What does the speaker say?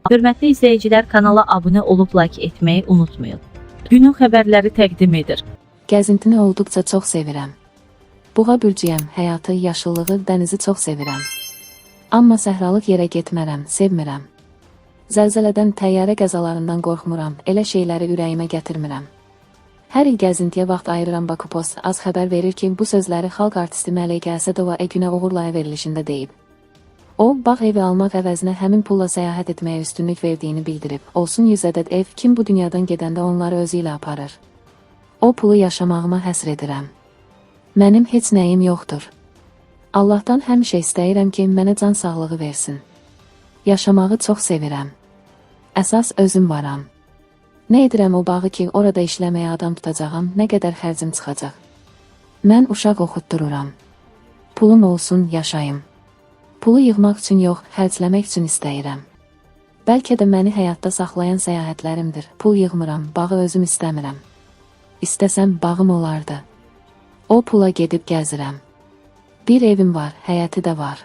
Hörmətli izləyicilər, kanala abunə olub like etməyi unutmayın. Günün xəbərləri təqdim edir. Gəzintini olduqca çox sevirəm. Buğa bürcüyəm, həyatı, yaşıllığı, dənizi çox sevirəm. Amma səhralıq yerə getmərəm, sevmirəm. Zəlzələdən, təyyarə qəzalarından qorxmuram, elə şeyləri ürəyimə gətirmirəm. Hər il gəzintiyə vaxt ayırıram. Bakupos az xəbər verir ki, bu sözləri xalq artisti Məleykə Əsədova Günə uğurlaya verilişində deyib. O, bağ evi almaq əvəzinə həmin pulla səyahət etməyə üstünlük verdiyini bildirib. Olsun 100 ədəd ev, kim bu dünyadan gedəndə onları özü ilə aparır. O pulu yaşamağıma həsr edirəm. Mənim heç nəyim yoxdur. Allahdan həmişə istəyirəm ki, mənə can sağlığı versin. Yaşamağı çox sevirəm. Əsas özüm varam. Nə edirəm o bağı ki, orada işləməyə adam tutacağam, nə qədər xərcim çıxacaq. Mən uşaq oxutdururam. Pulum olsun, yaşayım. Pulu yığmaq üçün yox, xərcləmək üçün istəyirəm. Bəlkə də məni həyatda saxlayan səyahətlərimdir. Pul yığmıram, bağı özüm istəmirəm. İstəsəm bağım olardı. O pula gedib gəzirəm. Bir evim var, həyəti də var.